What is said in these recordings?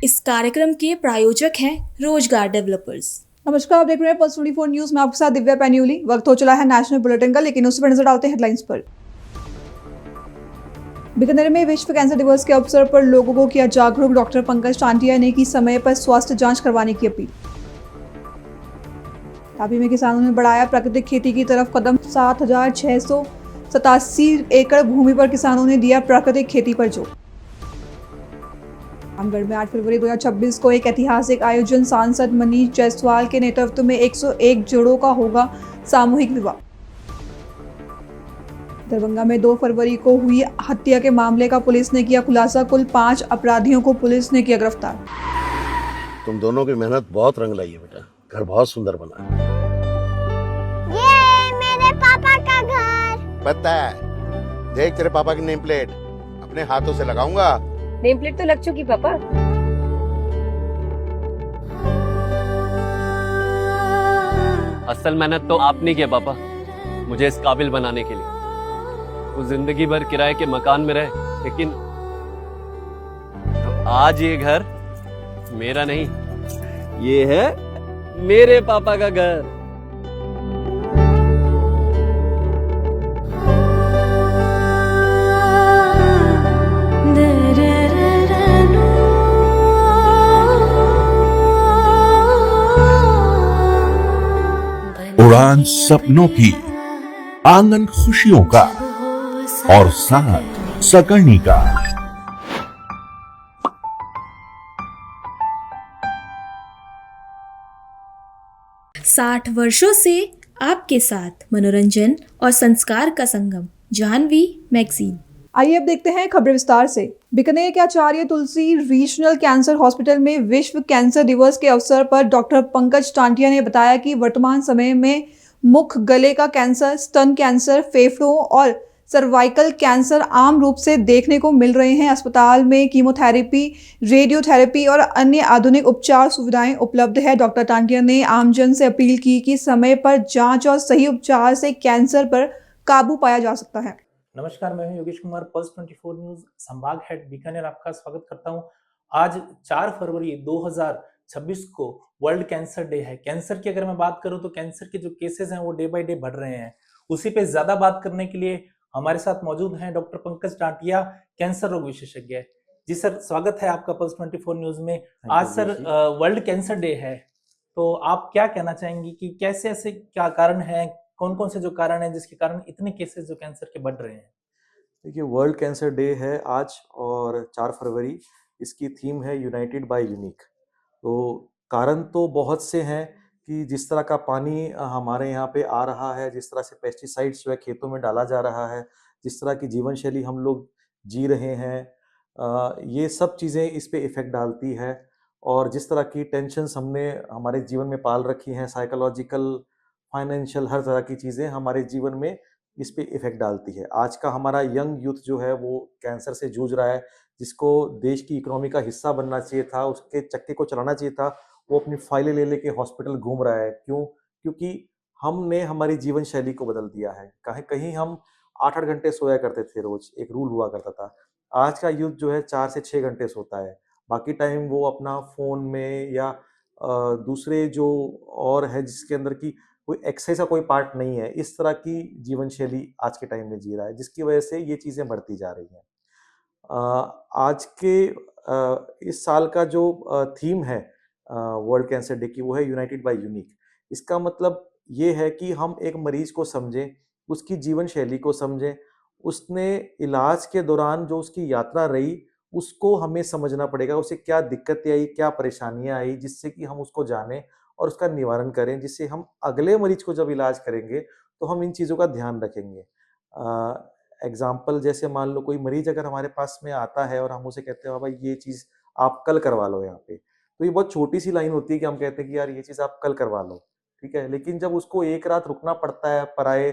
इस कार्यक्रम के प्रायोजक हैं रोजगार डेवलपर्स। नमस्कार, आप देख रहे हैं पल्स 24 न्यूज में आपके साथ दिव्या पैन्यूली। वक्त हो चला है नेशनल बुलेटिन का, लेकिन उससे नजर डालते हैं हेडलाइंस पर। बीकानेर में विश्व कैंसर दिवस के अवसर पर लोगों को किया जागरूक। डॉक्टर पंकज टांटिया ने की समय पर स्वास्थ्य जांच करवाने की अपील। तापी में किसानों ने बढ़ाया प्राकृतिक खेती की तरफ कदम। 7,687 एकड़ भूमि पर किसानों ने दिया प्राकृतिक खेती पर जोर। रामगढ़ में 8 फरवरी 2026 को एक ऐतिहासिक आयोजन। सांसद मनीष जायसवाल के नेतृत्व में 101 जोड़ों का होगा सामूहिक विवाह। दरभंगा में 2 फरवरी को हुई हत्या के मामले का पुलिस ने किया खुलासा। कुल 5 अपराधियों को पुलिस ने किया गिरफ्तार। तुम दोनों की मेहनत बहुत रंग लाई है बेटा, घर बहुत सुंदर बना है। ये मेरे पापा का घर। पता है, देख तेरे पापा की नेम प्लेट अपने हाथों से लगाऊंगा। नेम प्लेट तो लग चुकी पापा। असल मेहनत तो आपने किया पापा, मुझे इस काबिल बनाने के लिए। वो जिंदगी भर किराए के मकान में रहे, लेकिन तो आज ये घर मेरा नहीं, ये है मेरे पापा का घर। उड़ान सपनों की, आंगन खुशियों का और साथ सकर्णी का। साठ वर्षों से आपके साथ मनोरंजन और संस्कार का संगम, जाह्नवी मैगजीन। आइए अब देखते हैं खबरें विस्तार से। बीकानेर के आचार्य तुलसी रीजनल कैंसर हॉस्पिटल में विश्व कैंसर दिवस के अवसर पर डॉक्टर पंकज टांटिया ने बताया कि वर्तमान समय में मुख गले का कैंसर, स्तन कैंसर, फेफड़ों और सर्वाइकल कैंसर आम रूप से देखने को मिल रहे हैं। अस्पताल में कीमोथेरेपी, रेडियोथेरेपी और अन्य आधुनिक उपचार सुविधाएं उपलब्ध है। डॉक्टर टांटिया ने आमजन से अपील की कि समय पर जांच और सही उपचार से कैंसर पर काबू पाया जा सकता है। नमस्कार, मैं हूं योगेश कुमार, पल्स 24 न्यूज संभाग हेड बीकानेर आपका स्वागत करता हूं। आज 4 फरवरी 2026 को वर्ल्ड कैंसर डे है। कैंसर की अगर मैं बात करूं तो कैंसर के जो केसेस हैं वो डे बाय डे बढ़ रहे हैं। उसी पे ज्यादा बात करने के लिए हमारे साथ मौजूद हैं डॉक्टर पंकज टांटिया, कैंसर रोग विशेषज्ञ। जी सर, स्वागत है आपका पल्स 24 न्यूज में। आज सर वर्ल्ड कैंसर डे है, तो आप क्या कहना चाहेंगे कि कैसे ऐसे क्या कारण है, कौन कौन से जो कारण है जिसके कारण इतने केसेस जो कैंसर के बढ़ रहे हैं? देखिए, वर्ल्ड कैंसर डे है आज और 4 फरवरी इसकी थीम है यूनाइटेड बाय यूनिक। तो कारण तो बहुत से हैं कि जिस तरह का पानी हमारे यहाँ पे आ रहा है, जिस तरह से पेस्टिसाइड्स जो है खेतों में डाला जा रहा है, जिस तरह की जीवन शैली हम लोग जी रहे हैं, ये सब चीज़ें इस पे इफ़ेक्ट डालती है। और जिस तरह की टेंशन्स हमने हमारे जीवन में पाल रखी हैं, साइकोलॉजिकल, फाइनेंशियल, हर तरह की चीज़ें हमारे जीवन में इस पे इफ़ेक्ट डालती है। आज का हमारा यंग यूथ जो है वो कैंसर से जूझ रहा है, जिसको देश की इकोनॉमी का हिस्सा बनना चाहिए था, उसके चक्के को चलाना चाहिए था, वो अपनी फाइलें ले लेके हॉस्पिटल घूम रहा है। क्यों? क्योंकि हमने हमारी जीवन शैली को बदल दिया है। कहीं कहीं हम 8-8 घंटे सोया करते थे रोज़, एक रूल हुआ करता था। आज का यूथ जो है 4 से 6 घंटे सोता है। बाकी टाइम वो अपना फ़ोन में या दूसरे जो और है जिसके अंदर की कोई एक्सरसाइज का कोई पार्ट नहीं है, इस तरह की जीवन शैली आज के टाइम में जी रहा है, जिसकी वजह से ये चीज़ें बढ़ती जा रही हैं। आज के इस साल का जो थीम है वर्ल्ड कैंसर डे की, वो है यूनाइटेड बाय यूनिक। इसका मतलब ये है कि हम एक मरीज को समझें, उसकी जीवन शैली को समझें, उसने इलाज के दौरान जो उसकी यात्रा रही, उसको हमें समझना पड़ेगा। उसे क्या दिक्कतें आई, क्या परेशानियाँ आई, जिससे कि हम उसको जानें और उसका निवारण करें, जिससे हम अगले मरीज को जब इलाज करेंगे तो हम इन चीज़ों का ध्यान रखेंगे। एग्ज़ाम्पल जैसे मान लो कोई मरीज अगर हमारे पास में आता है और हम उसे कहते हैं, हाँ भाई ये चीज़ आप कल करवा लो यहाँ पे, तो ये बहुत छोटी सी लाइन होती है कि हम कहते हैं कि यार ये चीज़ आप कल करवा लो, ठीक है। लेकिन जब उसको एक रात रुकना पड़ता है पराए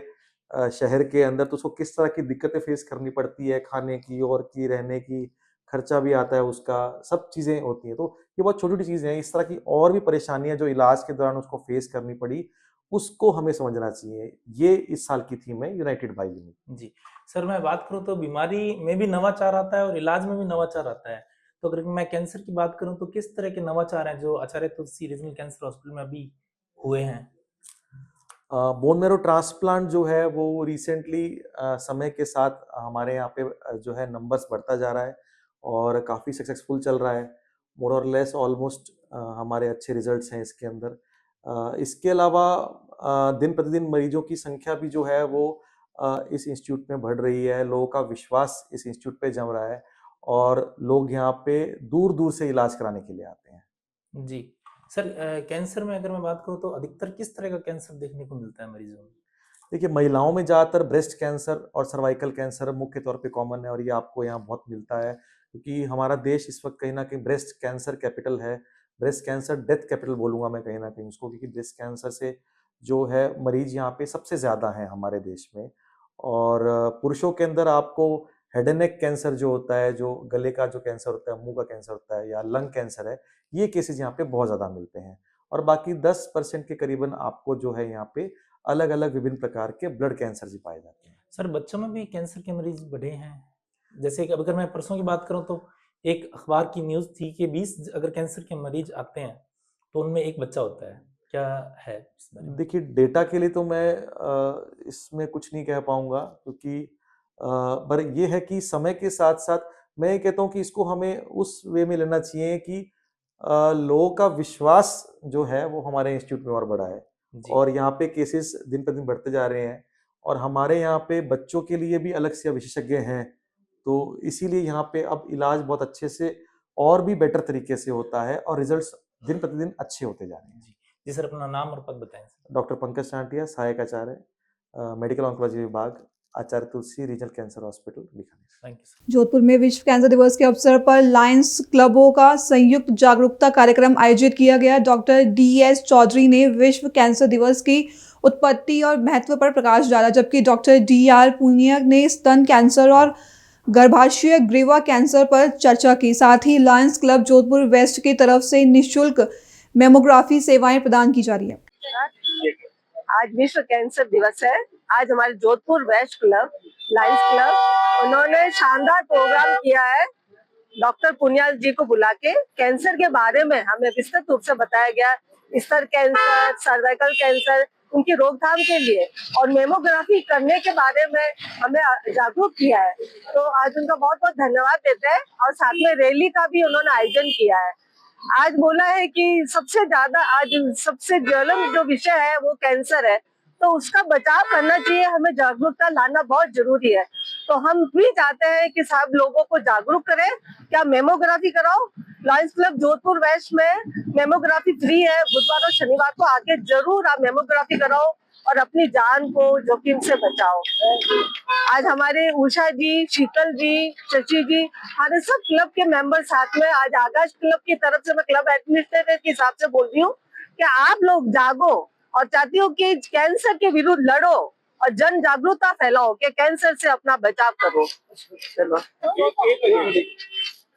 शहर के अंदर, तो उसको किस तरह की दिक्कतें फेस करनी पड़ती है, खाने की और की रहने की, खर्चा भी आता है उसका, सब चीज़ें होती हैं। तो ये बहुत छोटी-छोटी चीज़ें हैं। इस तरह की और भी परेशानियाँ जो इलाज के दौरान उसको फेस करनी पड़ी, उसको हमें समझना चाहिए। ये इस साल की थीम है यूनाइटेड बाय यूनिक। जी सर, मैं बात करूं तो बीमारी में भी नवाचार आता है और इलाज में भी नवाचार आता है। तो अगर मैं कैंसर की बात करूं तो किस तरह के नवाचार हैं जो आचार्य तुलसी रीजनल कैंसर हॉस्पिटल में अभी हुए हैं? बोन मैरो ट्रांसप्लांट जो है वो रिसेंटली समय के साथ हमारे यहाँ पे जो है नंबर्स बढ़ता जा रहा है और काफ़ी सक्सेसफुल चल रहा है। मोर और लेस ऑलमोस्ट हमारे अच्छे रिजल्ट्स हैं इसके अंदर। इसके अलावा दिन प्रतिदिन मरीजों की संख्या भी जो है वो इस इंस्टीट्यूट में बढ़ रही है। लोगों का विश्वास इस इंस्टीट्यूट पे जम रहा है और लोग यहाँ पे दूर दूर से इलाज कराने के लिए आते हैं। जी सर, कैंसर में अगर मैं बात करूं तो अधिकतर किस तरह का कैंसर देखने को मिलता है मरीजों में? देखिए, महिलाओं में ज़्यादातर ब्रेस्ट कैंसर और सर्वाइकल कैंसर मुख्य तौर पे कॉमन है और ये आपको यहाँ बहुत मिलता है क्योंकि हमारा देश इस वक्त कहीं ना कहीं ब्रेस्ट कैंसर कैपिटल है। ब्रेस्ट कैंसर डेथ कैपिटल बोलूँगा मैं कहीं ना कहीं उसको, क्योंकि ब्रेस्ट कैंसर से जो है मरीज यहाँ पे सबसे ज़्यादा हैं हमारे देश में। और पुरुषों के अंदर आपको हेड एंड नेक कैंसर जो होता है, जो गले का जो कैंसर होता है, मुंह का कैंसर होता है या लंग कैंसर है, ये केसेस यहाँ पे बहुत ज़्यादा मिलते हैं। और बाकी 10% के करीबन आपको जो है यहाँ पे अलग अलग विभिन्न प्रकार के ब्लड कैंसर जी पाए जाते हैं। सर, बच्चों में भी कैंसर के मरीज बढ़े हैं? जैसे कि अगर मैं परसों की बात करूं तो एक अखबार की न्यूज़ थी कि 20 अगर कैंसर के मरीज आते हैं तो उनमें एक बच्चा होता है। क्या है इस बारे में? देखिए, डेटा के लिए तो मैं इसमें कुछ नहीं कह पाऊँगा क्योंकि पर ये है कि समय के साथ-साथ मैं ये कहता हूँ कि इसको हमें उस वे में लेना चाहिए कि लोगों का विश्वास जो है वो हमारे इंस्टीट्यूट में और बढ़ा है जी। और यहाँ पे केसेस दिन पर दिन बढ़ते जा रहे हैं और हमारे यहाँ पे बच्चों के लिए भी अलग से विशेषज्ञ हैं। तो इसीलिए यहाँ पे अब इलाज बहुत अच्छे से और भी बेटर तरीके से होता है और रिजल्ट्स दिन प्रतिदिन अच्छे होते जा रहे हैं। जी सर, अपना नाम और पद बताएं सर। डॉक्टर पंकज टांटिया, सहायक आचार्य, मेडिकल ऑन्कोलॉजी विभाग, Acharya Tulsi regional cancer hospital, Bikaner. Thank you sir. Jodhpur में विश्व कैंसर दिवस के अवसर पर लायंस क्लबों का संयुक्त जागरूकता कार्यक्रम आयोजित किया गया। डॉक्टर DS चौधरी ने विश्व कैंसर दिवस की उत्पत्ति और महत्व पर प्रकाश डाला, जबकि डॉक्टर DR पुनिया ने स्तन कैंसर और गर्भाशय ग्रीवा कैंसर पर चर्चा की। साथ ही लायंस क्लब जोधपुर वेस्ट की तरफ से निःशुल्क मेमोग्राफी सेवाएं प्रदान की जा रही है। आज विश्व कैंसर दिवस है। आज हमारे Jodhpur west club, lions club, उन्होंने शानदार प्रोग्राम किया है। डॉक्टर पुनियाल जी को बुला के कैंसर के बारे में हमें विस्तृत रूप से बताया गया। स्तन कैंसर, सर्वाइकल कैंसर, उनकी रोकथाम के लिए और मेमोग्राफी करने के बारे में हमें जागरूक किया है। तो आज उनका बहुत बहुत धन्यवाद देते हैं और साथ में रैली का भी उन्होंने आयोजन किया है। आज बोला है कि सबसे ज्यादा आज सबसे ज्वलंत जो विषय है वो कैंसर है, तो उसका बचाव करना चाहिए, हमें जागरूकता लाना बहुत जरूरी है। तो हम भी चाहते हैं कि सब लोगों को जागरूक करें। क्या मेमोग्राफी कराओ? लायंस क्लब जोधपुर वेस्ट में मेमोग्राफी फ्री है। बुधवार और शनिवार को आके जरूर आप मेमोग्राफी कराओ और अपनी जान को जोखिम से बचाओ। आज हमारे उषा जी, शीतल जी, शशि जी, हमारे सब क्लब के मेंबर साथ में, आज आकाश क्लब की तरफ से मैं क्लब एडमिनिस्ट्रेटर के हिसाब से बोल रही हूँ कि आप लोग जागो और चाहती हूँ कि कैंसर के विरुद्ध लड़ो और जन जागरूकता फैलाओ कि कैंसर से अपना बचाव करो। चलो।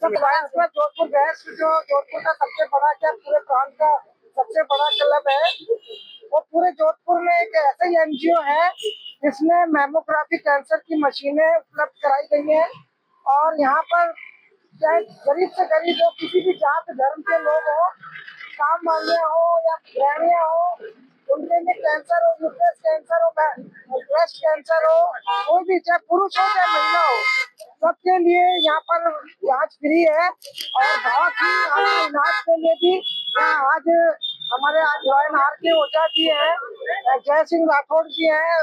जोधपुर वेस्ट जो जोधपुर का सबसे बड़ा क्लब, पूरे प्रांत का सबसे बड़ा क्लब है, वो पूरे जोधपुर में एक ऐसा ही NGO है जिसमें मेमोग्राफी कैंसर की मशीनें उपलब्ध कराई गई हैं। और यहाँ पर चाहे गरीब से गरीब हो, किसी भी जात धर्म के लोग हो, काम वाले हो या गृहणियाँ हो, उनके लिए कैंसर हो, यूट्रस कैंसर हो, ब्रेस्ट कैंसर हो, कोई भी, चाहे पुरुष हो चाहे महिला हो, सबके लिए यहाँ पर इलाज फ्री है। और बहुत ही आपके इलाज के लिए भी यहाँ आज हमारे जॉइन RK ओझा जी हैं, जय सिंह राठौड़ जी हैं,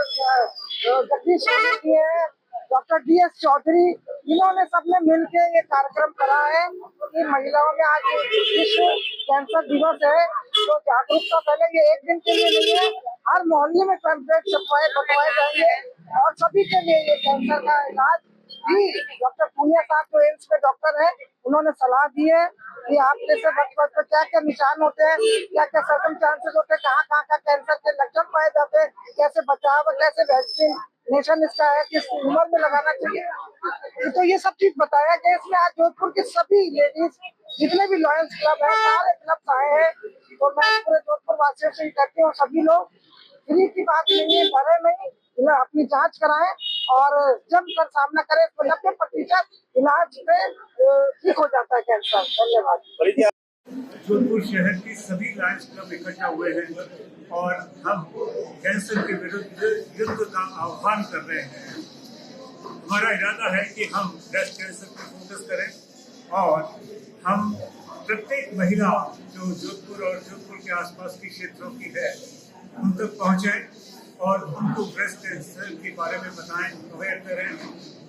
जगदीश स्वामी जी हैं, डॉक्टर DS चौधरी, इन्होंने सबने मिलकर ये कार्यक्रम करा है कि महिलाओं में आज विश्व कैंसर दिवस है, तो जागरूकता पहले ये एक दिन के लिए नहीं है, हर मोहल्ले में पैम्फलेट छपवाए जाएंगे और सभी के लिए ये कैंसर का इलाज भी। डॉक्टर पुनिया साहब जो एम्स में डॉक्टर है, उन्होंने सलाह दी है कि आप जैसे बचपन पर क्या क्या निशान होते हैं, क्या क्या सर्कमस्टांसेस होते हैं, कहाँ कहाँ का कैंसर के लक्षण पाए जाते हैं, कैसे बचाव, कैसे वैक्सीनेशन इसका है, किस उम्र में लगाना चाहिए, तो ये सब चीज बताया गया। इसमें आज जोधपुर के सभी लेडीज जितने भी लायंस क्लब है, सारे क्लब आए हैं। तो मैं पूरे जोधपुर वासियों से ही कहती हूँ, सभी लोग फ्री की बात नहीं है, भरे नहीं, अपनी जांच कराएं और जमकर सामना करें तो 90% इलाज पे ठीक हो जाता है कैंसर। धन्यवाद। जोधपुर शहर की सभी लायंस क्लब इकट्ठा हुए हैं और हम कैंसर के विरुद्ध युद्ध का आह्वान कर रहे हैं। हमारा इरादा है कि हम ब्रेस्ट कैंसर पर फोकस करें और हम प्रत्येक महिला जो जोधपुर और जोधपुर के आसपास के क्षेत्रों की है उन तक पहुंचें और उनको ब्रेस्ट कैंसर के बारे में बताएं, अवेयर करें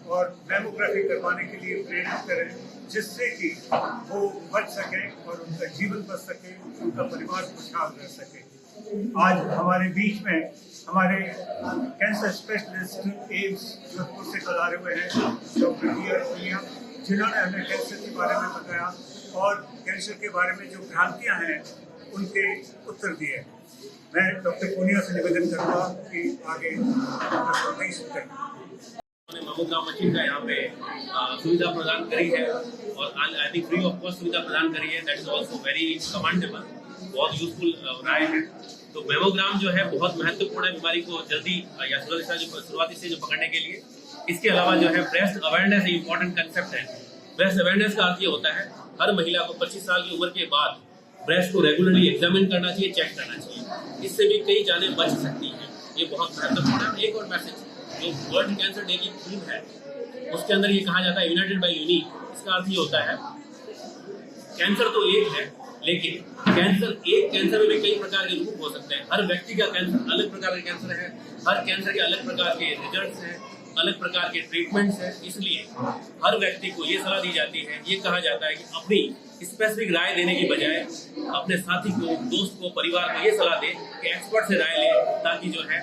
और मैमोग्राफी करवाने के लिए प्रेरित करें, जिससे कि वो बच सकें और उनका जीवन बच सके, उनका परिवार खुशहाल रह सके। आज हमारे बीच में हमारे कैंसर स्पेशलिस्ट एम्स जोधपुर से पधारे हुए हैं डॉक्टर पुनिया, जिन्होंने हमें कैंसर के बारे में बताया और कैंसर के बारे में जो भ्रांतियां हैं उनके उत्तर दिए। मैं डॉक्टर पुनिया से निवेदन करूँगा कि आगे नहीं सुनते। मैमोग्राम मशीन का यहाँ पे सुविधा प्रदान करी है और I think free of cost सुविधा प्रदान करी है। That is also very commendable, बहुत यूजफुल राय है। तो मैमोग्राम जो है बहुत महत्वपूर्ण है बीमारी को जल्दी या शुरुआती से जो पकड़ने के लिए। इसके अलावा जो है ब्रेस्ट अवेयरनेस इम्पोर्टेंट कंसेप्ट है। ब्रेस्ट अवेयरनेस का अर्थ ये होता है हर महिला को 25 साल की उम्र के बाद ब्रेस्ट को रेगुलरली एग्जामिन करना चाहिए, चेक करना चाहिए। इससे भी कई जानें बच सकती हैं। ये बहुत महत्वपूर्ण है। एक और मैसेज जो वर्ल्ड कैंसर डे की थीम है उसके अंदर ये कहा जाता है यूनाइटेड बाय यूनिक। इसका अर्थ ये होता है कैंसर तो एक है, लेकिन कैंसर में भी कई प्रकार के रूप हो सकते हैं। हर व्यक्ति का कैंसर अलग प्रकार का कैंसर है, हर कैंसर के अलग प्रकार के रिजल्ट्स हैं, अलग प्रकार के ट्रीटमेंट्स हैं। इसलिए हर व्यक्ति को ये सलाह दी जाती है, ये कहा जाता है कि अपनी स्पेसिफिक राय देने की बजाय अपने साथी को, दोस्त को, परिवार को ये सलाह दे कि एक्सपर्ट से राय ले, ताकि जो है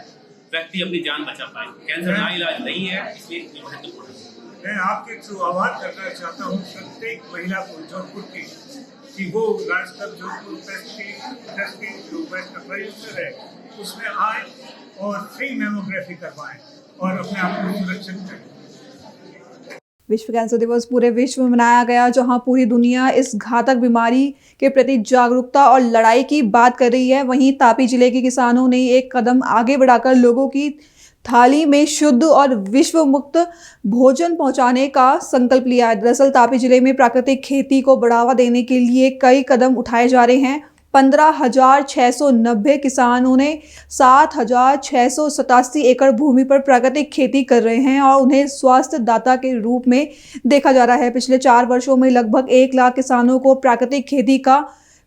व्यक्ति अपनी जान बचा पाए। कैंसर का इलाज नहीं है, इसलिए ये महत्वपूर्ण है। मैं आपके थ्रू आह्वान करना चाहता हूँ प्रत्येक महिला को जोधपुर की कि वो लायंस क्लब जोधपुर प्रेस की जो प्रेस का रजिस्टर है उसमें आए और फ्री मैमोग्राफी करवाएं और अपने आप को सुरक्षित करें। विश्व कैंसर दिवस पूरे विश्व में मनाया गया, जहां पूरी दुनिया इस घातक बीमारी के प्रति जागरूकता और लड़ाई की बात कर रही है। वहीं तापी जिले के किसानों ने एक कदम आगे बढ़ाकर लोगों की थाली में शुद्ध और विश्व मुक्त भोजन पहुंचाने का संकल्प लिया है। दरअसल तापी जिले में प्राकृतिक खेती को बढ़ावा देने के लिए कई कदम उठाए जा रहे हैं। 15,690 किसानों ने 7,687 एकड़ भूमि पर प्राकृतिक खेती कर रहे हैं और उन्हें स्वास्थ्य दाता के रूप में देखा जा रहा है। पिछले 4 वर्षों में लगभग 1 लाख किसानों को प्राकृतिक खेती का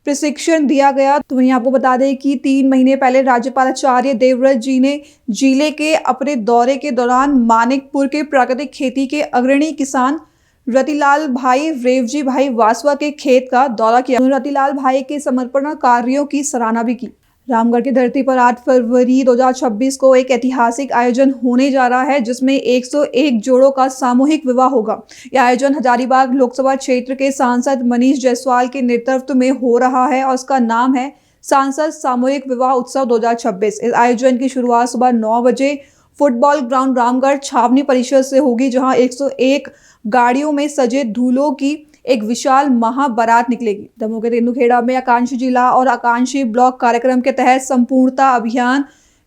प्रशिक्षण दिया गया। तो वहीं आपको बता दें कि 3 महीने पहले राज्यपाल आचार्य देवव्रत जी ने जिले के अपने दौरे के दौरान मानिकपुर के प्राकृतिक खेती के अग्रणी किसान रतिलाल भाई रेवजी भाई वासवा के खेत का दौरा किया। उन्होंने रतिलाल भाई के समर्पण कार्यों की सराहना भी की। रामगढ़ की धरती पर 8 फरवरी 2026 को एक ऐतिहासिक आयोजन होने जा रहा है, जिसमें 101 जोड़ों का सामूहिक विवाह होगा। यह आयोजन हजारीबाग लोकसभा क्षेत्र के सांसद मनीष जायसवाल के नेतृत्व में हो रहा है और उसका नाम है सांसद सामूहिक विवाह उत्सव 2026। इस आयोजन की शुरुआत सुबह 9 बजे फुटबॉल ग्राउंड रामगढ़ छावनी परिसर से होगी, जहां 101 गाड़ियों में सजे दूल्हों की एक विशाल महाबारात निकलेगी। दमोह के तेंदुखेड़ा में आकांक्षी जिला और आकांक्षी ब्लॉक कार्यक्रम के तहत संपूर्णता अभियान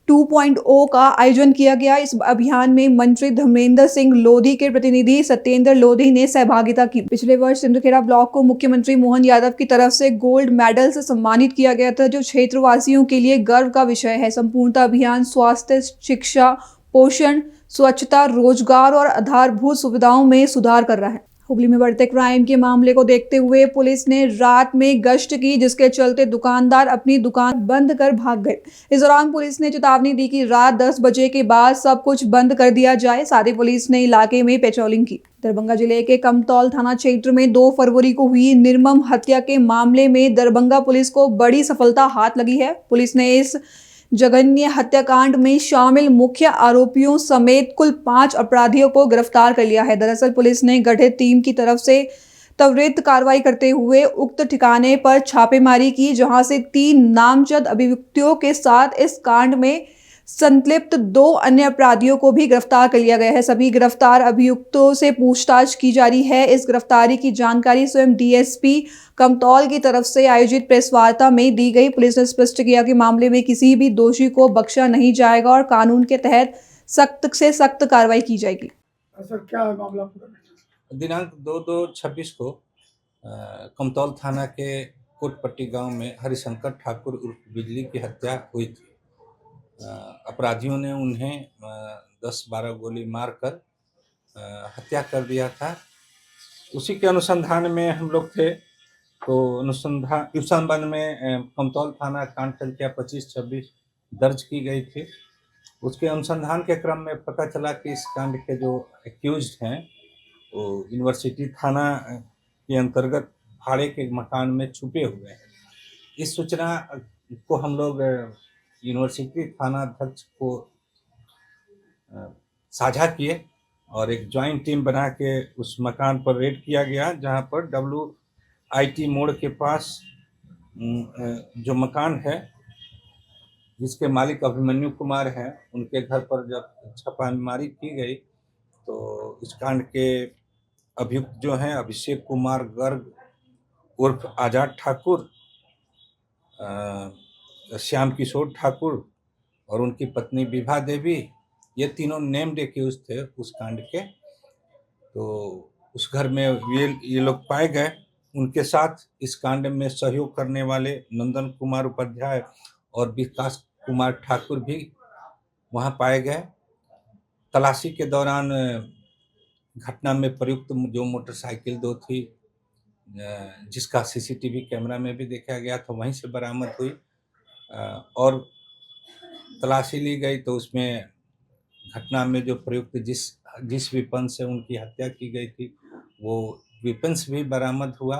2.0 का आयोजन किया गया। इस अभियान में मंत्री धर्मेंद्र सिंह लोधी के प्रतिनिधि सत्येंद्र लोधी ने सहभागिता की। पिछले वर्ष तेंदुखेड़ा ब्लॉक को मुख्यमंत्री मोहन यादव की तरफ से गोल्ड मेडल से सम्मानित किया गया था, जो क्षेत्रवासियों के लिए गर्व का विषय है। संपूर्णता अभियान स्वास्थ्य, शिक्षा, पोषण, स्वच्छता, रोजगार और आधारभूत सुविधाओं में सुधार कर रहा है। हुगली में बढ़ते क्राइम के मामले को देखते हुए पुलिस ने रात में गश्त की, जिसके चलते दुकानदार अपनी दुकान बंद कर भाग गए। इस दौरान पुलिस ने चेतावनी दी कि रात 10 बजे के बाद सब कुछ बंद कर दिया जाए। साथ ही पुलिस ने इलाके में पेट्रोलिंग की। दरभंगा जिले के कमतौल थाना क्षेत्र में 2 फरवरी को हुई निर्मम हत्या के मामले में दरभंगा पुलिस को बड़ी सफलता हाथ लगी है। पुलिस ने इस जघन्य हत्याकांड में शामिल मुख्य आरोपियों समेत कुल 5 अपराधियों को गिरफ्तार कर लिया है। दरअसल पुलिस ने गठित टीम की तरफ से त्वरित कार्रवाई करते हुए उक्त ठिकाने पर छापेमारी की, जहां से 3 नामजद अभियुक्तों के साथ इस कांड में संलिप्त 2 अन्य अपराधियों को भी गिरफ्तार कर लिया गया है। सभी गिरफ्तार अभियुक्तों से पूछताछ की जा रही है। इस गिरफ्तारी की जानकारी स्वयं डीएसपी कमतौल की तरफ से आयोजित प्रेस वार्ता में दी गई। पुलिस ने स्पष्ट किया कि मामले में किसी भी दोषी को बख्शा नहीं जाएगा और कानून के तहत सख्त से सख्त कार्रवाई की जाएगी। सर क्या है मामला पूरा? दिनांक 2/2/26 को कमतौल थाना के कोटपट्टी गांव में हरिशंकर ठाकुर उर्फ बिजली की हत्या हुई थी। अपराधियों ने उन्हें 10-12 गोली मारकर हत्या कर दिया था। उसी के अनुसंधान में हम लोग थे, तो अनुसंधान इस संबंध में कमतौल थाना कांड संख्या 25-26 दर्ज की गई थी। उसके अनुसंधान के क्रम में पता चला कि इस कांड के जो एक्यूज्ड हैं वो यूनिवर्सिटी थाना के अंतर्गत भाड़े के मकान में छुपे हुए हैं। इस सूचना को हम लोग यूनिवर्सिटी थाना अध्यक्ष को साझा किए और एक ज्वाइंट टीम बना के उस मकान पर रेड किया गया, जहां पर WIT मोड़ के पास जो मकान है जिसके मालिक अभिमन्यु कुमार हैं, उनके घर पर जब छापामारी की गई तो इस कांड के अभियुक्त जो हैं अभिषेक कुमार गर्ग उर्फ आजाद ठाकुर, श्याम किशोर ठाकुर और उनकी पत्नी विभा देवी, ये तीनों नेम्ड एक्यूज थे उस कांड के। तो उस घर में ये लोग पाए गए। उनके साथ इस कांड में सहयोग करने वाले नंदन कुमार उपाध्याय और विकास कुमार ठाकुर भी वहां पाए गए। तलाशी के दौरान घटना में प्रयुक्त जो मोटरसाइकिल 2 थी, जिसका CCTV कैमरा में भी देखा गया था, वहीं से बरामद हुई और तलाशी ली गई तो उसमें घटना में जो प्रयुक्त जिस वेपन से उनकी हत्या की गई थी वो वेपन्स भी बरामद हुआ।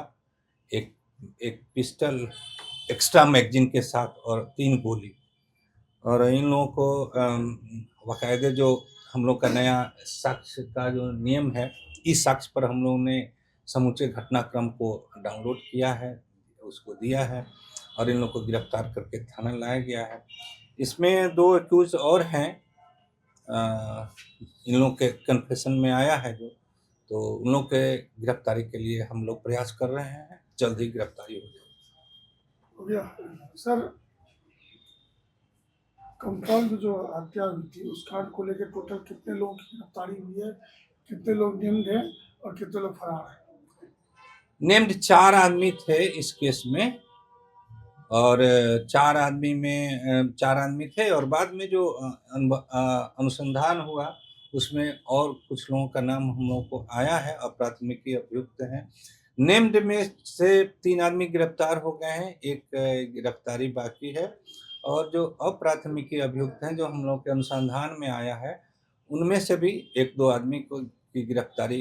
एक पिस्टल एक्स्ट्रा मैगजीन के साथ और 3 गोली। और इन लोगों को बाकायदे जो हम लोग का नया साक्ष्य का जो नियम है, इस साक्ष्य पर हम लोगों ने समूचे घटनाक्रम को डाउनलोड किया है, उसको दिया है और इन लोगों को गिरफ्तार करके थाना लाया गया है। इसमें 2 एक्यूज और हैं, इन लोगों के कन्फेशन में आया है जो, तो उन लोगों के गिरफ्तारी के लिए हम लोग प्रयास कर रहे हैं, जल्द ही गिरफ्तारी हो गया। सर कमतौल में जो हत्या हुई थी उस कांड को लेकर टोटल कितने लोगों की गिरफ्तारी हुई है, कितने लोग नेम्ड हैं और कितने लोग फरार हैं? नेम्ड 4 आदमी थे इस केस में और 4 आदमी थे और बाद में जो अनुसंधान हुआ उसमें और कुछ लोगों का नाम हम लोगों को आया है और प्राथमिकी अभियुक्त हैं। नेम्ड में से 3 आदमी गिरफ्तार हो गए हैं, एक गिरफ्तारी बाकी है और जो अप्राथमिकी अभियुक्त हैं जो हम लोग के अनुसंधान में आया है उनमें से भी 1-2 आदमी को की गिरफ्तारी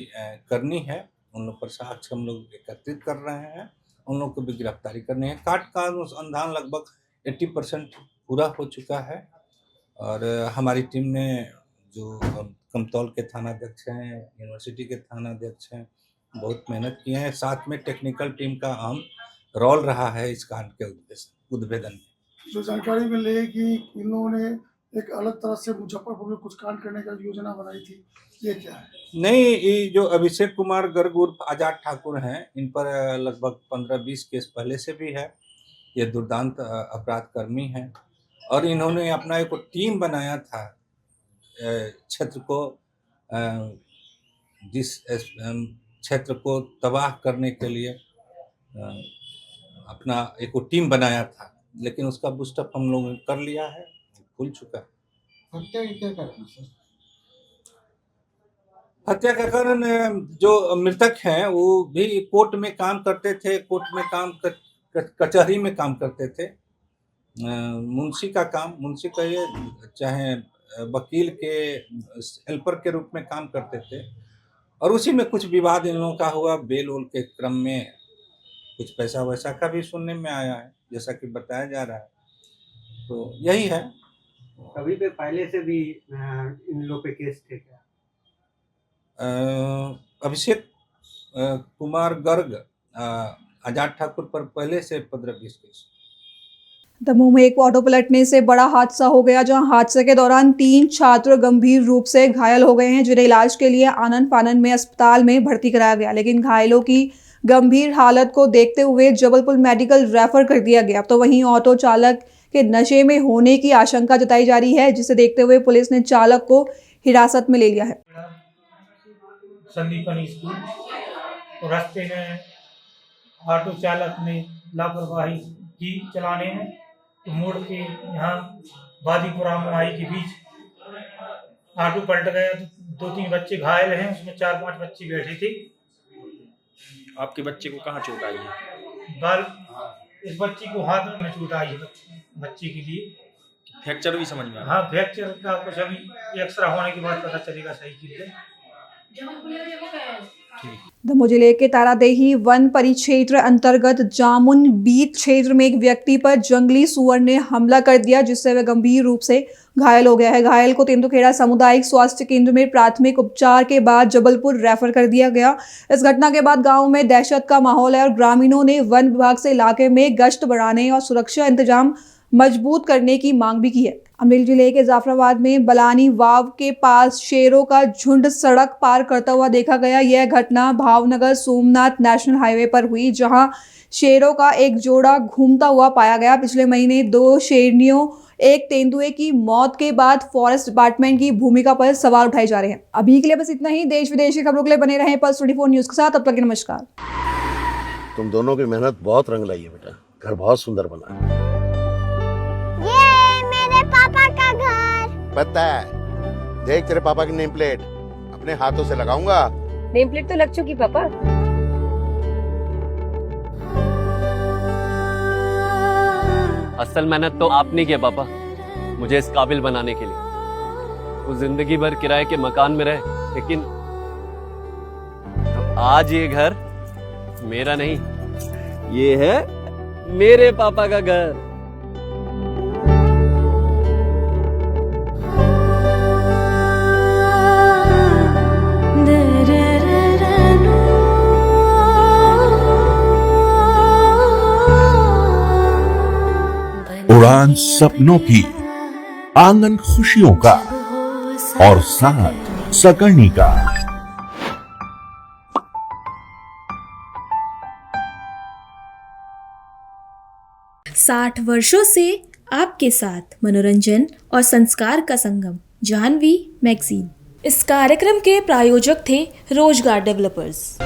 करनी है। उन लोग पर साक्ष्य हम लोग एकत्रित कर रहे हैं, उन लोग को भी गिरफ्तारी करनी है। कांड का अनुसंधान लगभग 80% पूरा हो चुका है और हमारी टीम ने जो कमतौल के थाना अध्यक्ष हैं, यूनिवर्सिटी के थाना अध्यक्ष हैं, बहुत मेहनत की है। साथ में टेक्निकल टीम का अहम रोल रहा है इस कांड के उद्भेदन में। जो जानकारी मिली है कि इन लोगों ने एक अलग तरह से मुजफ्फरपुर में कुछ कांड करने का योजना बनाई थी, ये क्या है? नहीं, ये जो अभिषेक कुमार गर्ग उर्फ आजाद ठाकुर हैं, इन पर लगभग 15-20 केस पहले से भी है। ये दुर्दांत अपराध कर्मी हैं और इन्होंने अपना एक टीम बनाया था क्षेत्र को, जिस क्षेत्र को तबाह करने के लिए अपना एक टीम बनाया था, लेकिन उसका बूस्टअप हम लोगों ने कर लिया है, खुल चुका है। हत्या का कारण जो मृतक हैं वो भी कोर्ट में काम करते थे, कचहरी में काम करते थे। मुंशी का ये चाहे वकील के हेल्पर के रूप में काम करते थे और उसी में कुछ विवाद इन लोगों का हुआ। बेल वोल के क्रम में कुछ पैसा वैसा का भी सुनने में आया है, जैसा कि बताया जा रहा है। तो यही है। कभी पे पहले से भी इन लोगों पे केस थे क्या? अभिषेक कुमार गर्ग, आजाद ठाकुर पर पहले से 15-20 केस। दमोह में एक ऑटो पलटने से बड़ा हादसा हो गया, जहां हादसे के दौरान 3 छात्र गंभीर रूप से घायल हो गए हैं, जिन्हें इलाज के लिए आनन फानन में अस्पताल में भर्ती कराया गया, लेकिन घायलों की गंभीर हालत को देखते हुए जबलपुर मेडिकल रेफर कर दिया गया। तो वहीं ऑटो चालक के नशे में होने की आशंका जताई जा रही है, जिसे देखते हुए पुलिस ने चालक को हिरासत में ले लिया है। संदीपन स्कूल तो रास्ते में ऑटो चालक ने लापरवाही की चलाने में, तो मोड़ के यहाँ बादीपुरा मोहाई के बीच ऑटो पलट गया। तो 2-3 बच्चे घायल हैं, उसमें 4-5 बच्चे बैठे थे। आपके बच्चे को कहाँ चोट आई है? बाल इस बच्चे को हाथ में चोट आई है बच्चे के लिए। फ्रैक्चर भी समझ में आया? हाँ, फ्रैक्चर का कुछ अभी एक्सरा होने के बाद पता चलेगा सही चीज। दमोह जिले के तारादेही वन परिक्षेत्र अंतर्गत जामुन बीट क्षेत्र में एक व्यक्ति पर जंगली सुअर ने हमला कर दिया, जिससे वह गंभीर रूप से घायल हो गया है। घायल को तेंदुखेड़ा सामुदायिक स्वास्थ्य केंद्र में प्राथमिक उपचार के बाद जबलपुर रेफर कर दिया गया। इस घटना के बाद गांव में दहशत का माहौल है और ग्रामीणों ने वन विभाग से इलाके में गश्त बढ़ाने और सुरक्षा इंतजाम मजबूत करने की मांग भी की है। अमरेली जिले के जाफराबाद में बलानी वाव के पास शेरों का झुंड सड़क पार करता हुआ देखा गया। यह घटना भावनगर सोमनाथ नेशनल हाईवे पर हुई, जहां शेरों का एक जोड़ा घूमता हुआ पाया गया। पिछले महीने 2 शेरनियों, एक तेंदुए की मौत के बाद फॉरेस्ट डिपार्टमेंट की भूमिका पर सवाल उठाए जा रहे हैं। अभी के लिए बस इतना ही। देश विदेश की खबरों के लिए बने रहें पल्स 24 न्यूज के साथ। तब तक के नमस्कार। तुम दोनों की मेहनत बहुत रंग लाई है बेटा, घर बहुत सुंदर बना है। ये मेरे पापा का घर। पता है, देख तेरे पापा की नेम प्लेट अपने हाथों से लगाऊंगा। नेम प्लेट तो लग चुकी पापा। असल मेहनत तो आपने की है पापा, मुझे इस काबिल बनाने के लिए। वो जिंदगी भर किराए के मकान में रहे, लेकिन तो आज ये घर मेरा नहीं, ये है मेरे पापा का घर। उड़ान सपनों की, आंगन खुशियों का और साथ सकर्णी का। साठ वर्षों से आपके साथ मनोरंजन और संस्कार का संगम, जाह्नवी मैगजीन। इस कार्यक्रम के प्रायोजक थे रोजगार डेवलपर्स।